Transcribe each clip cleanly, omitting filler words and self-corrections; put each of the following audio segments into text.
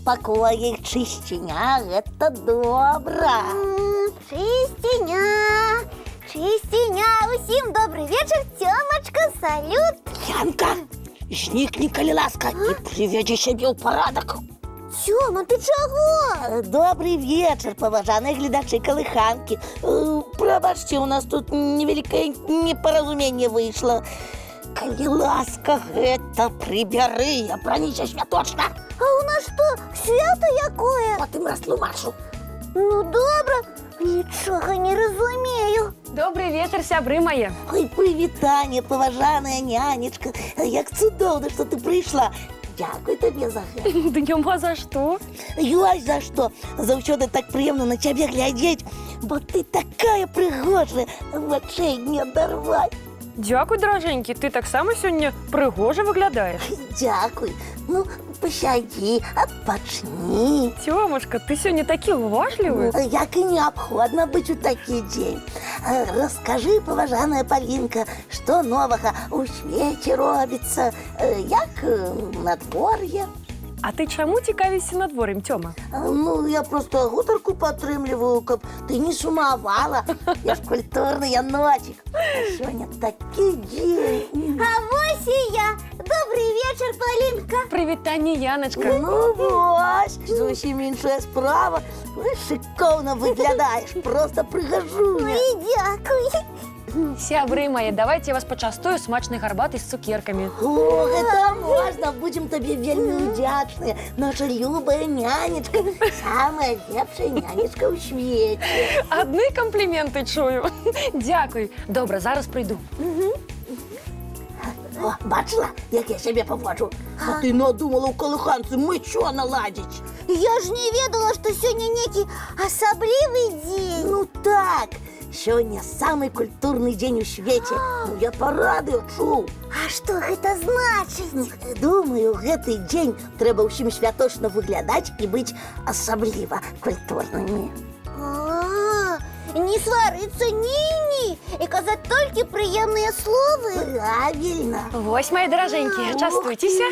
пакоі чысціня, гэта добра. Чысціня, чысціня. Усім добрый вечар, Тёмачка, салют. Янка, знікні, калі ласка, і прывядзі сябе ў парадак. Тёма, ты чаго? Добрый вечар, паважаныя гледачы калыханкі. Прабачце, у нас тут невялікае непаразуменне выйшла. Калі ласка, гэта прыбяры, апраніся святочна. А у нас што, свята якое? Потым растлумачу. Ну, добра, нічога не разумею. Добрый вечер, сябры мае. Ой, прывітанне, паважаная нянечка. Як цудоўна, што ты прыйшла. Дякую табе за гэта. Да няма за што. Ёсць за што. Заўсёды так прыемна на цябе глядзець, бо ты такая прыгожая, вачэй не адарваць. Дзякуй, дражэнькі, ты таксама сёння прыгожа выглядаеш. Дзякуй. Ну, пасядзі, адпачні. Тёмушка, ты сёння такі уважлівы. Як і неабходна быць у такі дзень. Раскажы, паважаная Палінка, што новага ў свеце робіцца, як надвор'е? А ты чаму цікавішся надвор'ем, Тёма? Ну, я просто гутарку падтрымліваю, каб ты не сумавала. Я ж культурны яночек. А сёння такі дзень. А вось і я. Добрый вечар, Палінка. Прывітанне, Яначка. Ну вось, зусім іншая справа. Шыкоўна выглядаеш, просто прыгажуня. Ой, дзякуй. Сябры мае, давайте я вас пачастую смачнай гарбатай з цукеркамі. О, гэта можна, будзем табе вельмі удзячныя. Наша любая нянечка, самая лепшая нянечка ў свеце. Адны кампліменты чую. Дзякуй. Добра, зараз прыйду. О, бачила, як я сябе паводжу? А ты надумала ў калыханцы мычо наладзіць. Я ж не ведала, што сёння некі асаблівы дзень. Ну так, сёння самы культурны дзень у свеце. Ну, я парадыё чуў. А што гэта значыць? Думаю, гэты дзень трэба ўсім святочна выглядаць і быць асабліва культурнымі. Не сварыцца, ні-ні, і казаць толькі прыемныя словы. Правильно. Вось, мае даражэнькі, частуйцеся.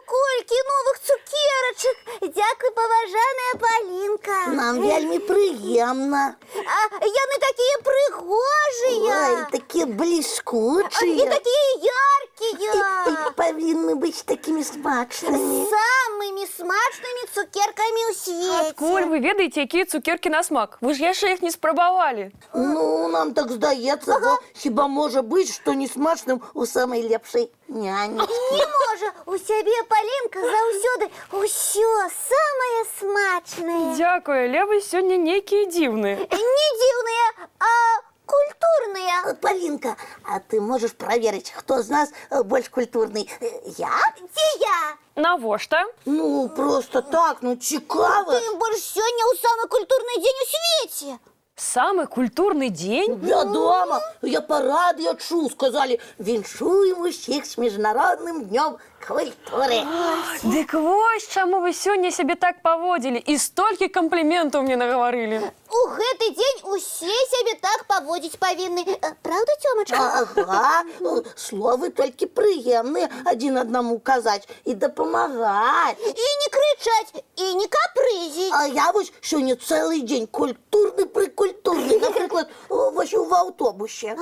Колькі новых цукерачак! Дзякуй, паважаная Палінка. Нам вельмі прыемна. А яны такія прыгожыя. Ой, такія бліскучыя. І такія яркія. І павінны быць такімі смачнымі. Самымі смачнымі цукеркамі ў свеце. Адкуль вы ведаеце, якія цукеркі на смак? Вы ж яшчэ іх не спрабавалі. Ну, нам так здаецца, бо хіба можа быць, што не смачным у самай лепшай нянечкі. Не можа, у сябе Палінка заўсёды ўсё самае смачнае. Дзякуй, але вы сёння нейкія дзіўныя. Не дзіўныя, а культурныя. Палінка, а ты можаш праверыць, хто з нас больш культурны? Я? Ці я? Навошта? Ну, просто так, ну цікава. Тым больш сёння ў самы культурны дзень у свеце. Самы культурны дзень? Вядома, я па радыё чуў, сказалі, віншуем усіх з міжнародным днём культуры. Дык вось, чаму вы сёння сябе так паводзілі і столькі кампліментаў мне нагаварылі. У гэты дзень усе сябе так паводзіць павінны. Праўда, Тёмачка? Ага, словы толькі прыемныя адзін аднаму казаць і дапамагаць. І не крычаць, і не капрызіць. А я вось сёння цэлы дзень культурны, напрыклад, вось у аўтобусе.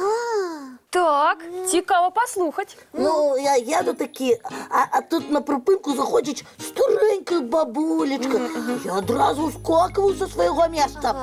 Так, цікава паслухаць. Ну, я еду такі, а тут на прыпынку заходзіць старэнькая бабулечка. Я адразу скокваю са свайго месца.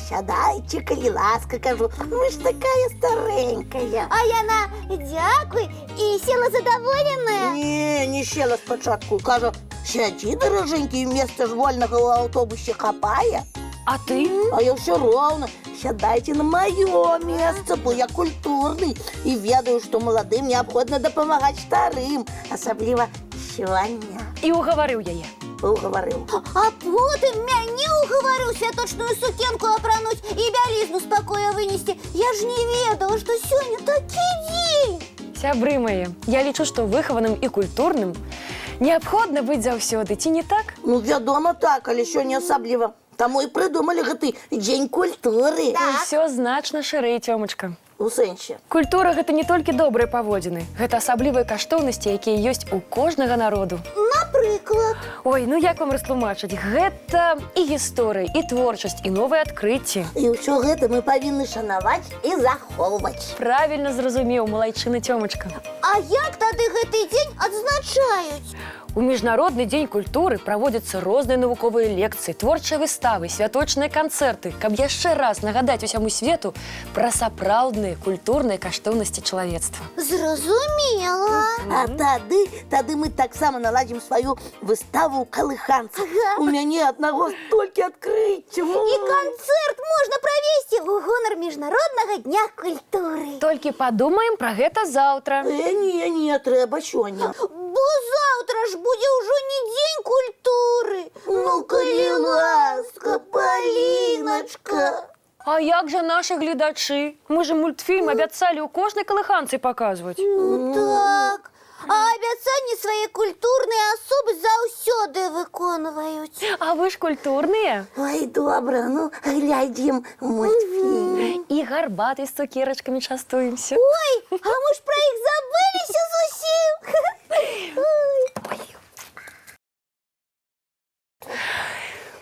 Сядайце, калі ласка, кажу, вы ж такая старэнькая. А яна дзякуй і села задаволеная. Не села спачатку, кажа, сядзі, даражэнькі, месца ж вольнага ў аўтобусе хапае. А ты? А я ўсё роўна, сядайце на маё месца, бо я культурны і ведаю, што маладым неабходна дапамагаць старым, асабліва сёння. І угаварыў яе. Угаварыў. А потым мяне угаварыў святочную сукенку апрануць і бялізну з пакоя вынесці. Я ж не ведала, што сёння такі дзень. Сябры мае, я лічу, што выхаваным і культурным неабходна быць заўсёды, ці не так? Ну, вядома так, але сёння асабліва. Таму і прыдумалі гэты дзень культуры. Усё значна шырэй, Тёмачка. У сэнсе. Культура – гэта не толькі добрыя паводзіны. Гэта асаблівыя каштоўнасці, якія ёсць у кожнага народу. Напрыклад, Наприклад. Ой, ну як вам растлумачыць? Гэта і гісторыя, і творчасць, і новыя адкрыцці. І ўсё гэта мы павінны шанаваць і захоўваць. Правільна зразумеў, малайчына Цёмачка. А як тады гэты дзень адзначаюць? У міжнародны дзень культуры праводзяцца розныя навуковыя лекцыі, творчыя выставы, святочныя канцэрты, каб яшчэ раз нагадаць усяму свету пра сапраўдныя культурныя каштоўнасці чалавецтва. Зразумела. А тады мы таксама наладзім сваю выставу калыханцаў. Ага. У мяне аднаго столькі адкрыццяў. І канцэрт можна правесці ў гонар міжнароднага дня культуры. Толькі падумаем пра гэта заўтра. Не, трэба сёння. Бо заўтра ж будзе ўжо не дзень культуры. Ну, калі ласка, Паліначка. А як жа нашы гледачы? Мы же мультфільм абяцалі ў кожнай калыханцы паказваць. Ну так. А абяцанні свае культурныя асобы заўсёды выконваюць. А вы ж культурныя? Ой, добра, ну, глядзім мультфільм. І гарбатай з цукерачкамі частуемся. Ой, а мы ж пра іх забыліся зусім.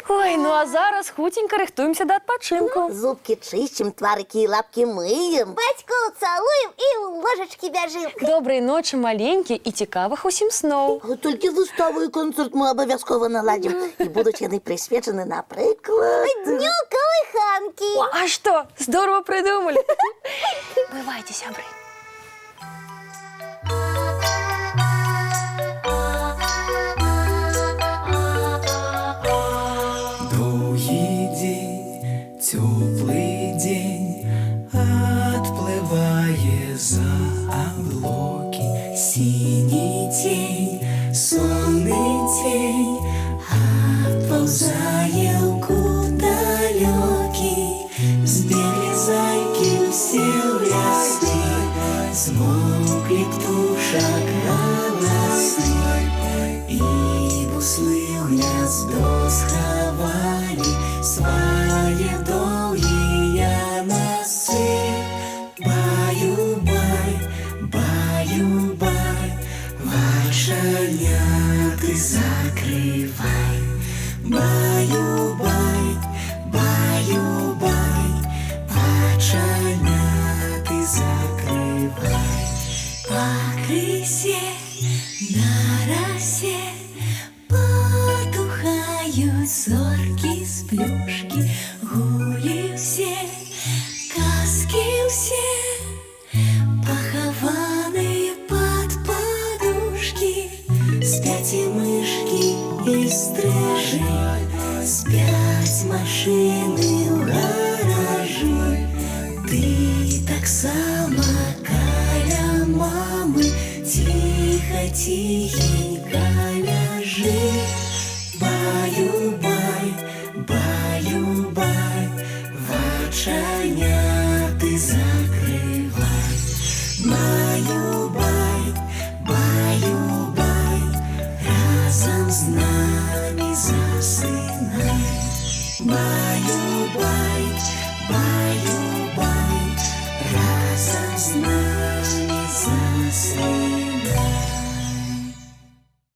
Ой, ну а зараз хутенька рыхтуемся да адпачынку. Зубкі чысцім, тварыкі і лапкі мыем. Бацькоў цалуем і ў ложачкі бяжым. Добрай ночы, маленькі, і цікавых усім сноў. Толькі выставу і канцэрт мы абавязкова наладзім. І будуць яны прысвечаны, напрыклад... Дню калыханкі. А што? Здорово прыдумалі. Бывайце, сябры. Теплый день отплывая за облаки, синий тень, сонный тень отползая далекий, сбегли зайки все в лесу, смолкли птушек голосы, и буслы в гнездо сховали свои долгие носы. Баю-бай, баю-бай, вошаняты закрывай. Баю-бай, баю-бай, вошаняты закрывай. По крысе на росе потухают зорки с плюшки, гули все, каски все, похованные под подушки. Спят и мышки, и стрижи, спят машины в гаражи. Ты так само каля мамы, тихо-тихенько ляжи. Баю-бай, баю-бай, вошаняты закрывай. Баю-бай, баю-бай, разом с нами засынай. Баю-бай, баю-бай, разом с нами засынай.